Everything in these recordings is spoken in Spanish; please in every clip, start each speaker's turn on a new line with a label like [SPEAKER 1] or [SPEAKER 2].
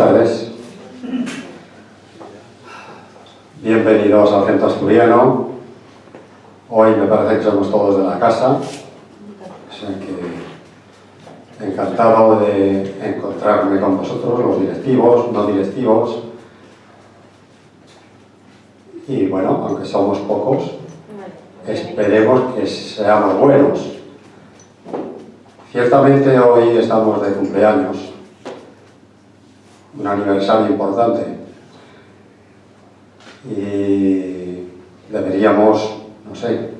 [SPEAKER 1] tardes. Bienvenidos al Centro Asturiano. Hoy me parece que somos todos de la casa, o sea que encantado de encontrarme con vosotros, los directivos, no directivos. Y bueno, aunque somos pocos, esperemos que seamos buenos. Ciertamente hoy estamos de cumpleaños, un aniversario importante, y deberíamos, no sé,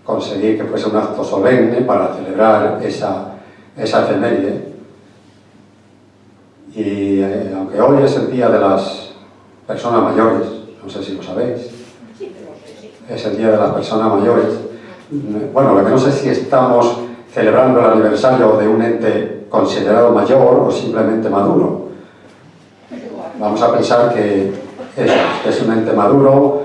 [SPEAKER 1] conseguir que fuese un acto solemne para celebrar esa efeméride. Y aunque hoy es el día de las personas mayores, no sé si lo sabéis, es el día de las personas mayores, bueno, lo que no sé si estamos celebrando el aniversario de un ente considerado mayor o simplemente maduro. Vamos a pensar que es un ente maduro,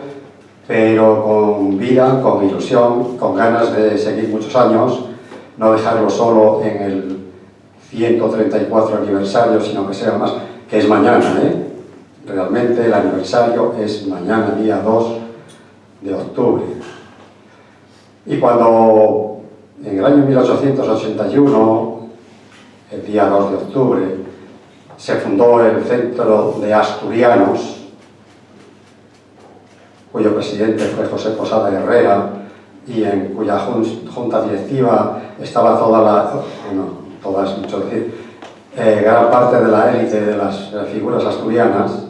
[SPEAKER 1] pero con vida, con ilusión, con ganas de seguir muchos años, no dejarlo solo en el 134 aniversario, sino que sea más, que es mañana, Realmente el aniversario es mañana, día 2 de octubre. Y cuando en el año 1881, el día 2 de octubre, se fundó el Centro de Asturianos, cuyo presidente fue José Posada Herrera, y en cuya junta directiva estaba gran parte de la élite de las figuras asturianas.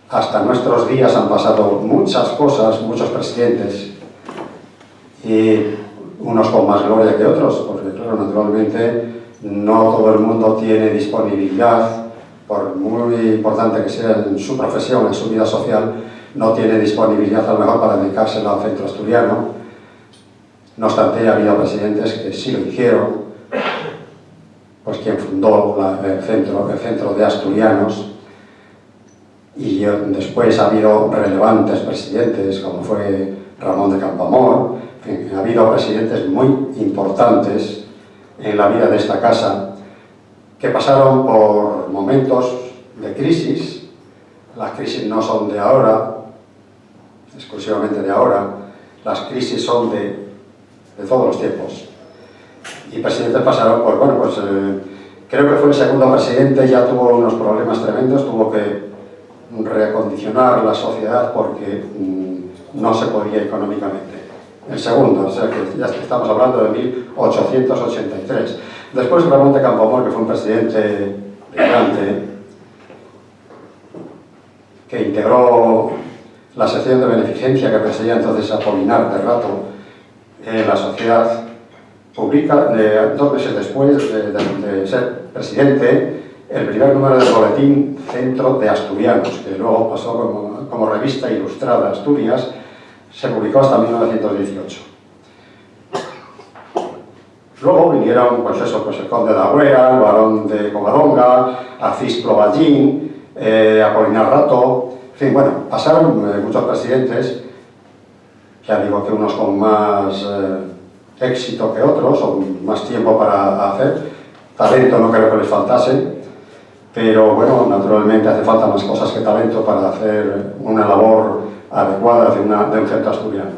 [SPEAKER 1] Hasta nuestros días han pasado muchas cosas, muchos presidentes, y unos con más gloria que otros, porque claro, naturalmente no todo el mundo tiene disponibilidad, por muy importante que sea en su profesión, en su vida social, no tiene disponibilidad a lo mejor para dedicarse al centro asturiano. No obstante, ha habido presidentes que sí lo hicieron, pues quien fundó el centro de Asturianos, y después ha habido relevantes presidentes, como fue Ramón de Campoamor. En fin, ha habido presidentes muy importantes en la vida de esta casa, que pasaron por momentos de crisis. Las crisis no son de ahora, exclusivamente de ahora, las crisis son de todos los tiempos. Y presidentes pasaron por, creo que fue el segundo presidente, ya tuvo unos problemas tremendos, tuvo que reacondicionar la sociedad porque no se podía económicamente. El segundo, o sea que ya estamos hablando de 1883. Después Ramón de Campoamor, que fue un presidente brillante, que integró la sección de beneficencia que presidía entonces Apolinar de Rato en la sociedad, publica 2 meses después de ser presidente el primer número del boletín Centro de Asturianos, que luego pasó como revista ilustrada Asturias. Se publicó hasta 1918. Luego vinieron, el conde de Agüera, el barón de Covadonga, Arcis Plovallín, Apolinar Rato, en fin, pasaron muchos presidentes, ya digo que unos con más éxito que otros, o más tiempo para hacer, talento no creo que les faltase, pero bueno, naturalmente hace falta más cosas que talento para hacer una labor adecuada de un centro asturiano.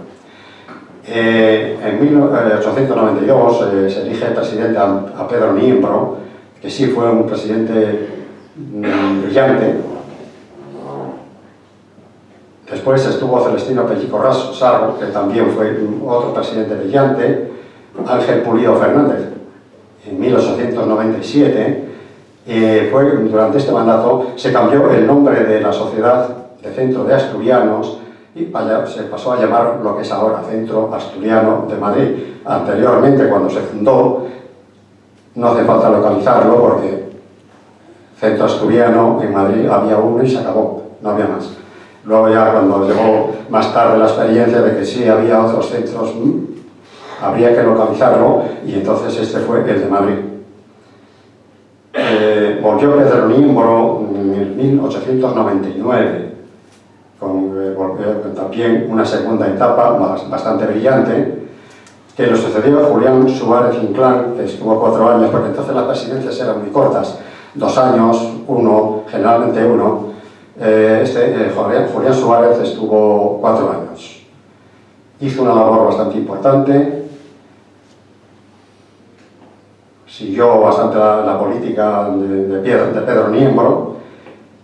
[SPEAKER 1] En 1892 se elige presidente a Pedro Niembro, que sí fue un presidente brillante. Después estuvo Celestino Pellico Sarro, que también fue otro presidente brillante. Ángel Pulido Fernández, en 1897. Durante este mandato se cambió el nombre de la sociedad de Centro de Asturianos y se pasó a llamar lo que es ahora Centro Asturiano de Madrid. Anteriormente, cuando se fundó, no hace falta localizarlo porque Centro Asturiano en Madrid había uno y se acabó, no había más. Luego ya cuando llegó más tarde la experiencia de que sí había otros centros, habría que localizarlo, y entonces este fue el de Madrid. Volvió Pedro Niembro en 1899, con también una segunda etapa bastante brillante, que lo sucedió Julián Suárez Inclán, que estuvo 4 años, porque entonces las presidencias eran muy cortas. 2 años, uno, generalmente uno. Julián Suárez estuvo 4 años. Hizo una labor bastante importante, siguió bastante la política de Pedro Niembro,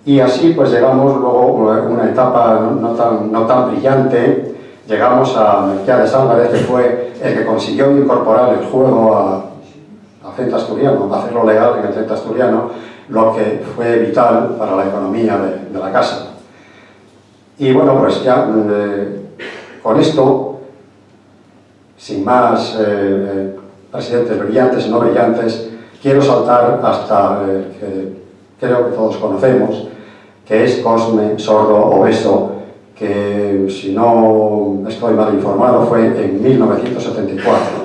[SPEAKER 1] y así pues llegamos luego a una etapa no tan brillante. Llegamos a Melquiades Álvarez, que fue el que consiguió incorporar el juego a Centro Asturiano, hacerlo legal en el Centro Asturiano, lo que fue vital para la economía de la casa. Y bueno, pues ya con esto, sin más presidentes brillantes y no brillantes, quiero saltar hasta que creo que todos conocemos, que es Cosme Sordo Obeso, que, si no estoy mal informado, fue en 1974.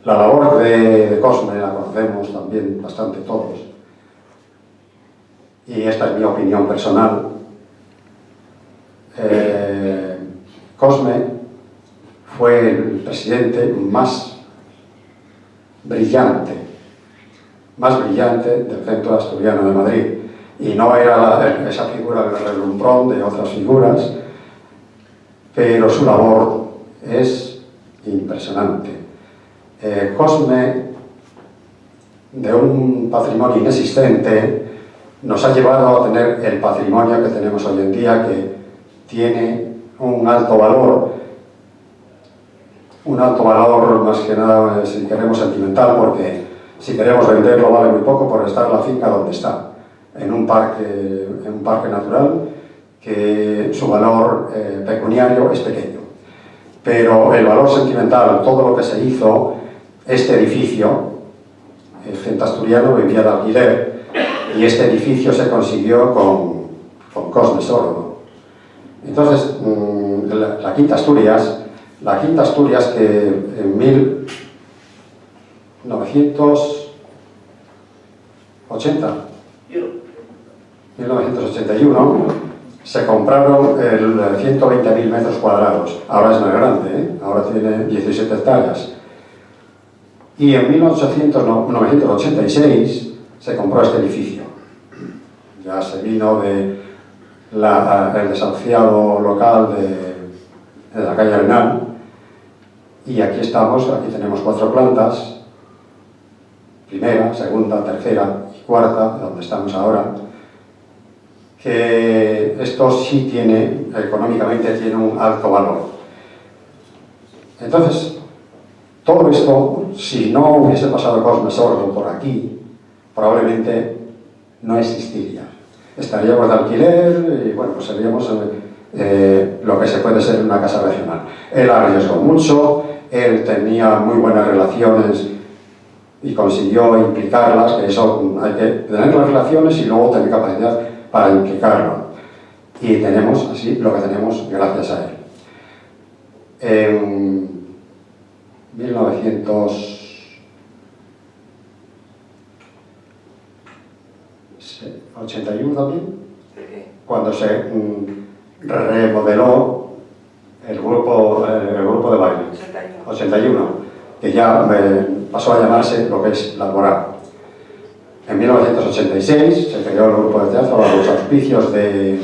[SPEAKER 1] La labor de Cosme la conocemos también bastante todos, y esta es mi opinión personal. Cosme fue el presidente más brillante del Centro Asturiano de Madrid, y no era esa figura del relumbrón de otras figuras, pero su labor es impresionante. Cosme, de un patrimonio inexistente, nos ha llevado a tener el patrimonio que tenemos hoy en día, que tiene un alto valor más que nada, si queremos, sentimental, porque si queremos venderlo vale muy poco por estar la finca donde está, en un parque natural, que su valor pecuniario es pequeño. Pero el valor sentimental, todo lo que se hizo, este edificio, el Centro Asturiano vivía de alquiler, y este edificio se consiguió con Cosme Sordo. Entonces, la Quinta Asturias, que en 1981 se compraron 120.000 metros cuadrados. Ahora es más grande, ahora tiene 17 hectáreas. Y en 1986 se compró este edificio. Ya se vino del desahuciado local de la calle Arenal, y aquí estamos. Aquí tenemos 4 plantas, primera, segunda, tercera y cuarta, donde estamos ahora, que esto sí económicamente tiene un alto valor. Entonces, todo esto, si no hubiese pasado Cosme Sordo por aquí, probablemente no existiría. Estaríamos de alquiler y, bueno, pues seríamos lo que se puede ser en una casa regional. Él arriesgó mucho, él tenía muy buenas relaciones y consiguió implicarlas, que eso hay que tener las relaciones y luego tener capacidad para implicarlo. Y tenemos así lo que tenemos gracias a él. En 1981 también, cuando se remodeló el grupo de baile. 81, que ya pasó a llamarse lo que es la Alborada. En 1986 se creó el grupo de teatro a los auspicios de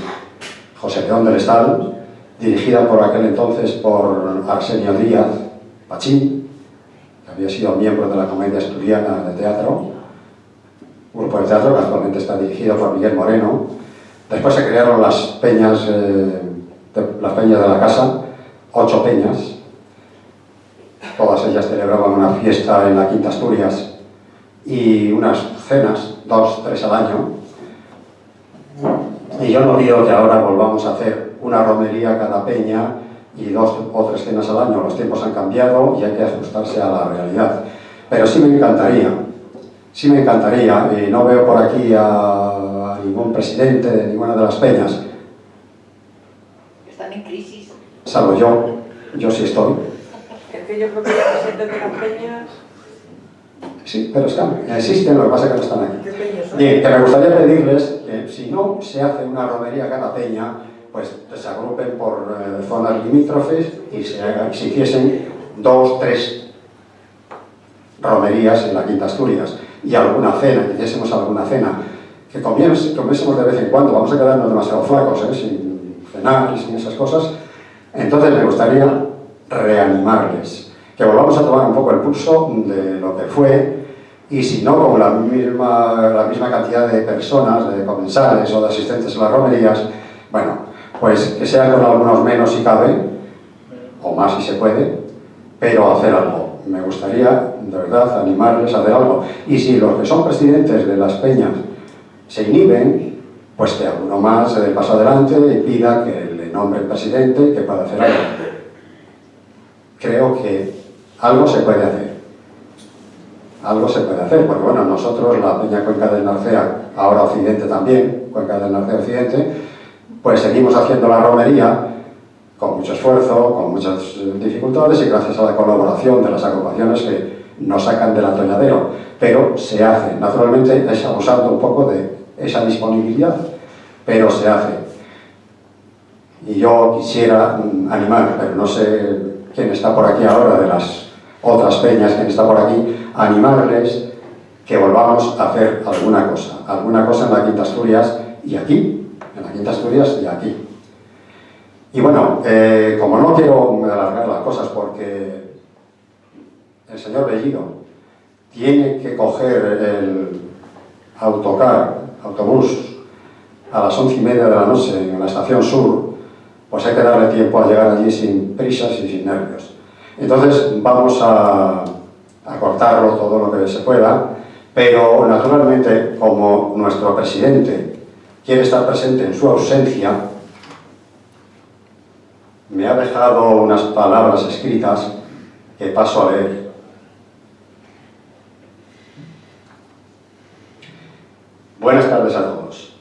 [SPEAKER 1] José León del Estal, dirigida por aquel entonces por Arsenio Díaz Pachín, que había sido miembro de la Comedia Asturiana de Teatro, grupo de teatro que actualmente está dirigido por Miguel Moreno. Después se crearon las peñas de la casa, 8 peñas. Todas ellas celebraban una fiesta en la Quinta Asturias y unas cenas, 2 o 3 al año. Y yo no pido que ahora volvamos a hacer una romería cada peña y 2 o 3 cenas al año. Los tiempos han cambiado y hay que ajustarse a la realidad. Pero sí me encantaría, y no veo por aquí a ningún presidente de ninguna de las peñas.
[SPEAKER 2] Están en crisis.
[SPEAKER 1] Salvo yo sí estoy.
[SPEAKER 2] Es que yo creo que los presidentes de las peñas...
[SPEAKER 1] Sí, pero existen, lo que pasa es que no están aquí.
[SPEAKER 2] ¿Qué peñas son?
[SPEAKER 1] Bien, que me gustaría pedirles que si no se hace una romería cada peña, pues se agrupen por zonas limítrofes y se hiciesen 2 o 3 romerías en la Quinta Asturias. y alguna cena, que hiciésemos alguna cena, que comiésemos de vez en cuando, vamos a quedarnos demasiado flacos, sin cenar y sin esas cosas. Entonces me gustaría reanimarles, que volvamos a tomar un poco el pulso de lo que fue, y si no con la misma cantidad de personas, de comensales o de asistentes a las romerías, bueno, pues que sea con algunos menos si cabe, o más si se puede, pero hacer algo. Me gustaría, de verdad, animarles a hacer algo. Y si los que son presidentes de las peñas se inhiben, pues que alguno más se dé paso adelante y pida que le nombre el presidente, que pueda hacer algo. Creo que algo se puede hacer. Algo se puede hacer, porque bueno, nosotros, la Peña Cuenca del Narcea, ahora Occidente también, Cuenca del Narcea Occidente, pues seguimos haciendo la romería con mucho esfuerzo, con muchas dificultades y gracias a la colaboración de las agrupaciones que nos sacan del atolladero, pero se hace. Naturalmente es abusando un poco de esa disponibilidad, pero se hace. Y yo quisiera animar, pero no sé quién está por aquí ahora de las otras peñas, quién está por aquí, animarles que volvamos a hacer alguna cosa en la Quinta Asturias y aquí, en la Quinta Asturias y aquí. Y bueno, como no quiero alargar las cosas porque el señor Bellido tiene que coger el autobús a las 11:30 de la noche en la estación sur, pues hay que darle tiempo a llegar allí sin prisas y sin nervios. Entonces vamos a cortarlo todo lo que se pueda, pero naturalmente como nuestro presidente quiere estar presente en su ausencia, me ha dejado unas palabras escritas que paso a leer. Buenas tardes a todos.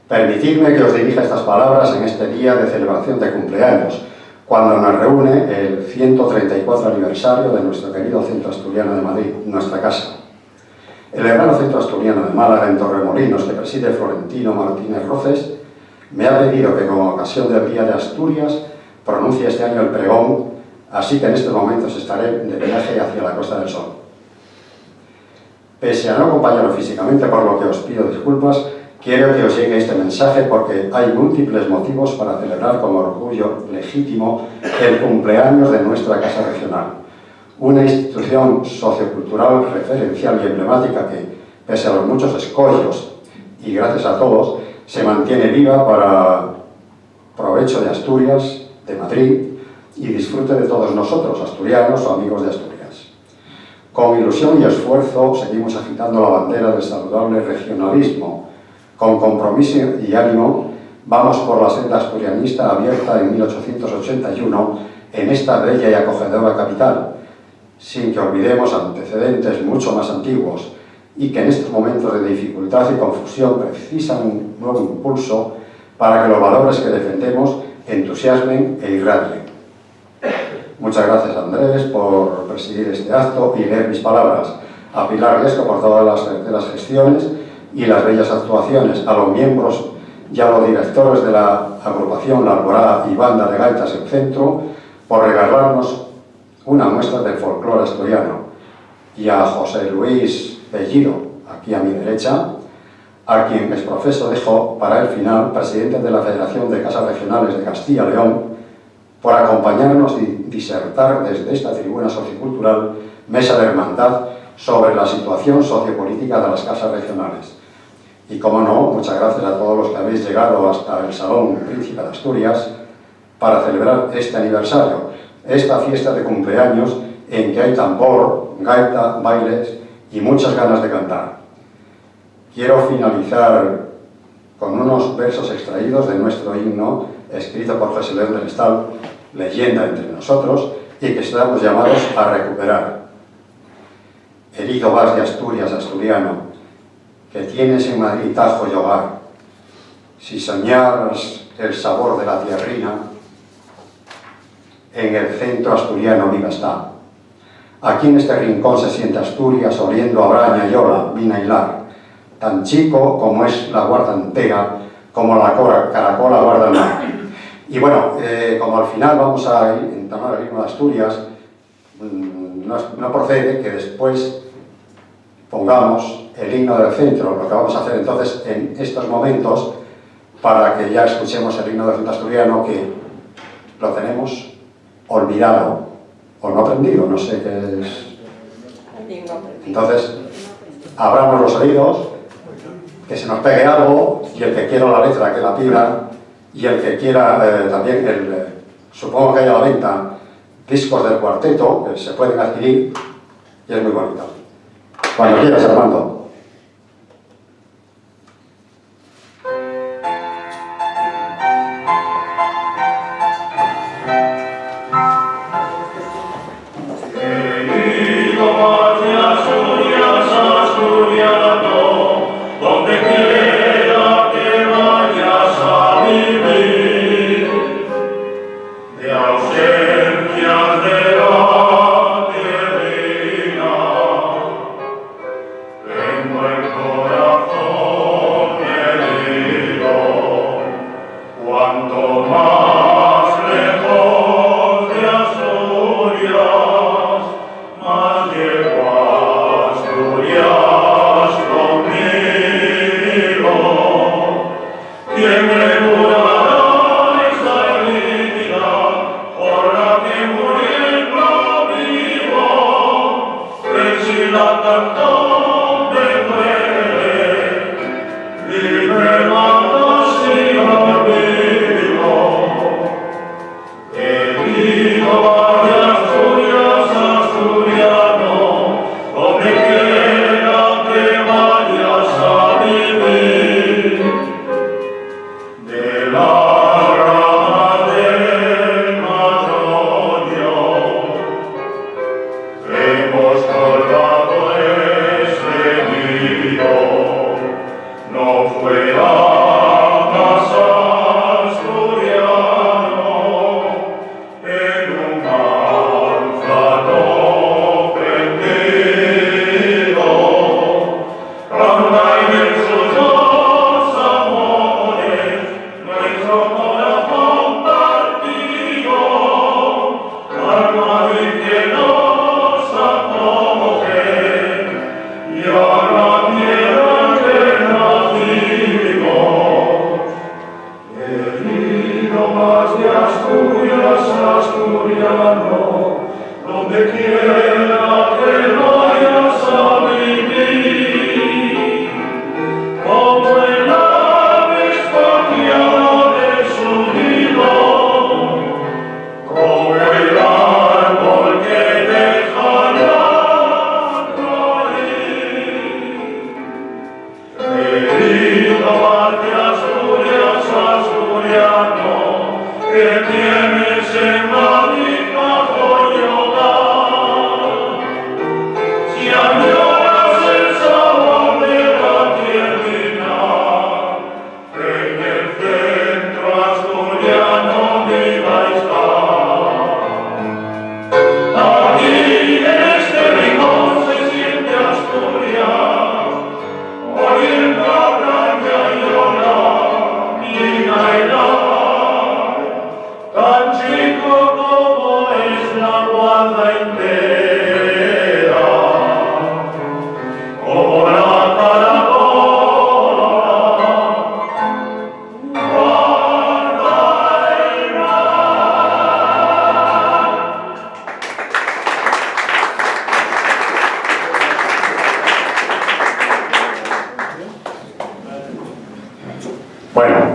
[SPEAKER 1] Permitidme que os dirija estas palabras en este día de celebración de cumpleaños, cuando nos reúne el 134 aniversario de nuestro querido Centro Asturiano de Madrid, nuestra casa. El hermano Centro Asturiano de Málaga, en Torremolinos, que preside Florentino Martínez Roces, me ha pedido que, con ocasión del Día de Asturias, pronuncie este año el pregón, así que en estos momentos estaré de viaje hacia la Costa del Sol. Pese a no acompañaros físicamente, por lo que os pido disculpas, quiero que os llegue este mensaje porque hay múltiples motivos para celebrar con orgullo legítimo el cumpleaños de nuestra Casa Regional, una institución sociocultural referencial y emblemática que, pese a los muchos escollos y gracias a todos, se mantiene viva para provecho de Asturias, de Madrid y disfrute de todos nosotros, asturianos o amigos de Asturias. Con ilusión y esfuerzo seguimos agitando la bandera del saludable regionalismo. Con compromiso y ánimo vamos por la senda asturianista abierta en 1881 en esta bella y acogedora capital, sin que olvidemos antecedentes mucho más antiguos y que en estos momentos de dificultad y confusión precisan un nuevo impulso para que los valores que defendemos entusiasmen e irradien. Muchas gracias, Andrés, por presidir este acto y leer mis palabras. A Pilar Riesco por todas las certeras gestiones y las bellas actuaciones, a los miembros y a los directores de la agrupación La Alborada y Banda de Gaitas del Centro por regalarnos una muestra del folclore asturiano, y a José Luis Bellido, aquí a mi derecha, a quien les profeso dejo para el final, presidente de la Federación de Casas Regionales de Castilla y León, por acompañarnos y disertar desde esta tribuna sociocultural, mesa de hermandad, sobre la situación sociopolítica de las casas regionales. Y como no, muchas gracias a todos los que habéis llegado hasta el Salón Príncipe de Asturias para celebrar este aniversario, esta fiesta de cumpleaños en que hay tambor, gaita, bailes y muchas ganas de cantar. Quiero finalizar con unos versos extraídos de nuestro himno, escrito por José León del Estal, leyenda entre nosotros, y que estamos llamados a recuperar. Herido vas de Asturias, asturiano, que tienes en Madrid tajo y hogar. Si soñaras el sabor de la tierrina, en el centro asturiano viva está. Aquí en este rincón se siente Asturias oliendo a braña y ola, vina y lar, tan chico como es la guarda entera, como la caracola guarda el mar. Y bueno, como al final vamos a entonar el himno de Asturias, no procede que después pongamos el himno del centro, lo que vamos a hacer entonces en estos momentos, para que ya escuchemos el himno del centro asturiano, que lo tenemos olvidado o no aprendido, no sé qué es. Entonces, abramos los oídos, que se nos pegue algo, y el que quiera la letra que la pida, y el que quiera también, supongo que hay a la venta discos del cuarteto, que se pueden adquirir, y es muy bonito. Cuando quieras, Armando.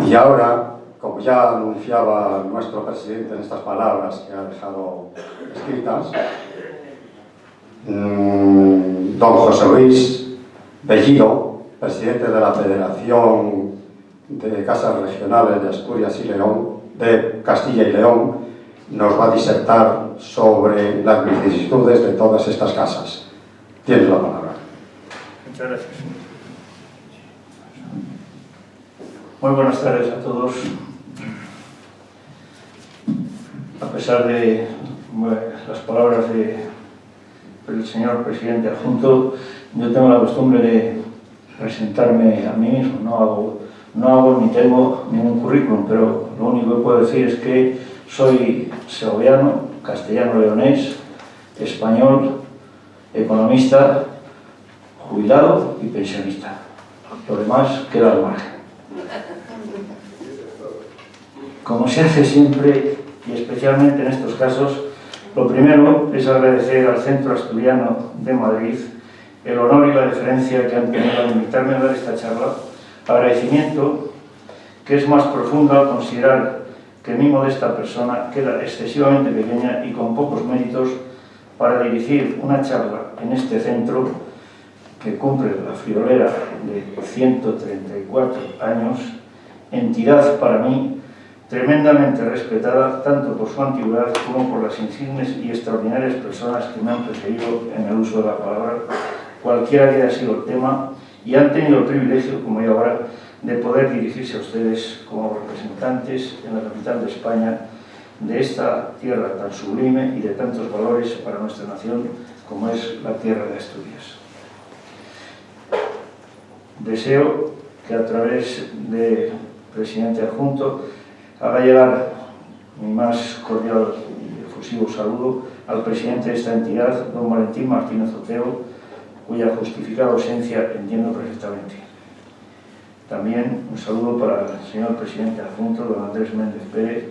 [SPEAKER 1] Y ahora, como ya anunciaba nuestro presidente en estas palabras que ha dejado escritas, don José Luis Bellido, presidente de la Federación de Casas Regionales de Asturias y León, de Castilla y León, nos va a disertar sobre las vicisitudes de todas estas casas. Tienes la palabra.
[SPEAKER 3] Muchas gracias. Muy buenas tardes a todos. A pesar de las palabras del señor presidente adjunto, yo tengo la costumbre de presentarme a mí mismo. No hago ni tengo ningún currículum, pero lo único que puedo decir es que soy segoviano, castellano-leonés, español, economista, jubilado y pensionista. Lo demás queda al margen. Como se hace siempre, y especialmente en estos casos, lo primero es agradecer al Centro Asturiano de Madrid el honor y la deferencia que han tenido al invitarme a dar esta charla, agradecimiento que es más profundo al considerar que mi modesta persona queda excesivamente pequeña y con pocos méritos para dirigir una charla en este centro que cumple la friolera de 134 años, entidad para mí tremendamente respetada tanto por su antigüedad como por las insignes y extraordinarias personas que me han precedido en el uso de la palabra, cualquiera que haya sido el tema, y han tenido el privilegio, como yo ahora, de poder dirigirse a ustedes como representantes en la capital de España, de esta tierra tan sublime y de tantos valores para nuestra nación como es la tierra de Asturias. Deseo que a través del presidente adjunto haga llegar mi más cordial y efusivo saludo al presidente de esta entidad, don Valentín Martínez Otero, cuya justificada ausencia entiendo perfectamente. También un saludo para el señor presidente adjunto, don Andrés Méndez Pérez,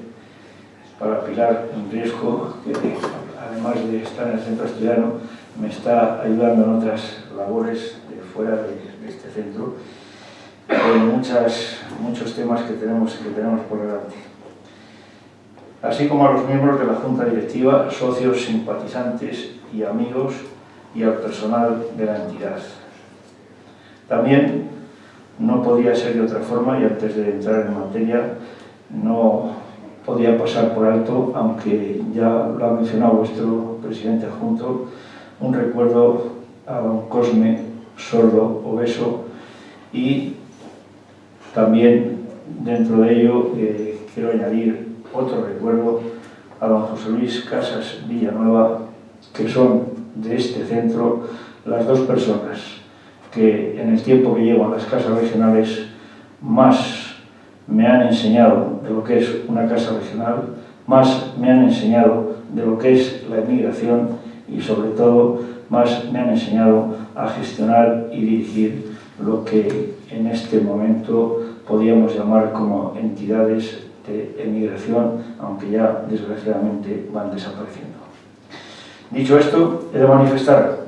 [SPEAKER 3] para Pilar en Riesgo, que además de estar en el centro asturiano, me está ayudando en otras labores de fuera de este centro, con muchos temas que tenemos por delante. Así como a los miembros de la Junta Directiva, socios, simpatizantes y amigos, y al personal de la entidad. También no podía ser de otra forma, y antes de entrar en materia, no podía pasar por alto, aunque ya lo ha mencionado vuestro presidente adjunto, un recuerdo a don Cosme Sordo Obeso, y también dentro de ello quiero añadir otro recuerdo a don José Luis Casas Villanueva, que son de este centro las dos personas que en el tiempo que llevo en las casas regionales más me han enseñado de lo que es una casa regional, más me han enseñado de lo que es la emigración y sobre todo más me han enseñado a gestionar y dirigir lo que en este momento podríamos llamar como entidades de emigración, aunque ya desgraciadamente van desapareciendo. Dicho esto, he de manifestar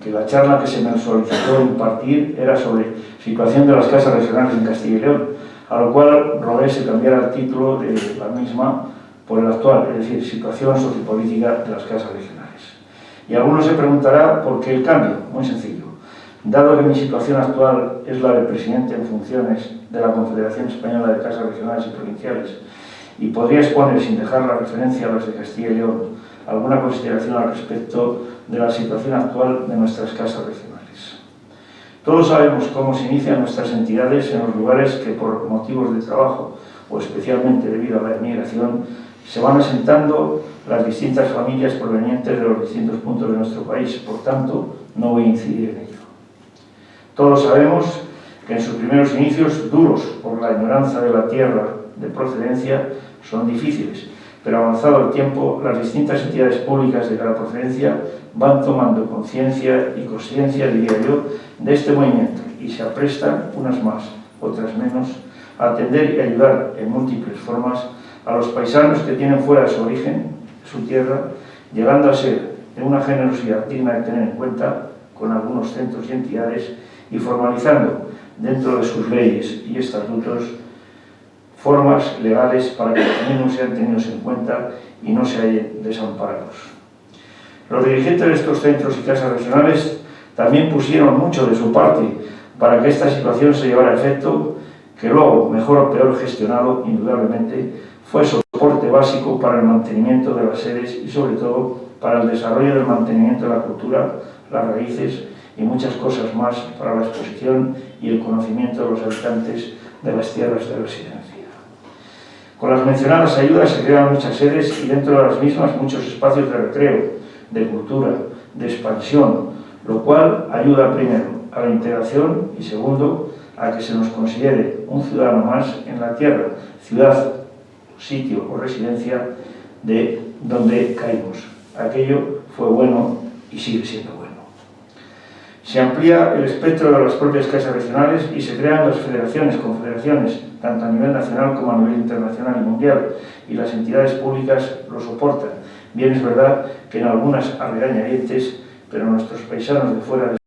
[SPEAKER 3] que la charla que se me solicitó impartir era sobre situación de las casas regionales en Castilla y León, a lo cual rogué se cambiara el título de la misma por el actual, es decir, situación sociopolítica de las casas regionales. Y alguno se preguntará por qué el cambio. Muy sencillo. Dado que mi situación actual es la de presidente en funciones de la Confederación Española de Casas Regionales y Provinciales, y podría exponer, sin dejar la referencia a las de Castilla y León, alguna consideración al respecto de la situación actual de nuestras casas regionales. Todos sabemos cómo se inician nuestras entidades en los lugares que por motivos de trabajo o especialmente debido a la emigración se van asentando las distintas familias provenientes de los distintos puntos de nuestro país. Por tanto, no voy a incidir en ello. Todos sabemos que en sus primeros inicios, duros por la añoranza de la tierra de procedencia, son difíciles, pero avanzado el tiempo, las distintas entidades públicas de cada procedencia van tomando conciencia y consciencia, diría yo, de este movimiento y se aprestan, unas más, otras menos, a atender y ayudar en múltiples formas a los paisanos que tienen fuera de su origen, su tierra, llegando a ser de una generosidad digna de tener en cuenta con algunos centros y entidades y formalizando dentro de sus leyes y estatutos formas legales para que los mismos sean tenidos en cuenta y no se hallen desamparados. Los dirigentes de estos centros y casas regionales también pusieron mucho de su parte para que esta situación se llevara a efecto, que luego, mejor o peor gestionado, indudablemente, fue soporte básico para el mantenimiento de las sedes y sobre todo para el desarrollo del mantenimiento de la cultura, las raíces y muchas cosas más para la exposición y el conocimiento de los habitantes de las tierras de residencia. Con las mencionadas ayudas se crean muchas sedes y dentro de las mismas muchos espacios de recreo, de cultura, de expansión, lo cual ayuda primero a la integración y segundo a que se nos considere un ciudadano más en la tierra, ciudad, sitio o residencia de donde caímos. Aquello fue bueno y sigue siendo bueno. Se amplía el espectro de las propias casas regionales y se crean las federaciones, confederaciones, tanto a nivel nacional como a nivel internacional y mundial, y las entidades públicas lo soportan. Bien es verdad que en algunas a regañadientes, pero nuestros paisanos de fuera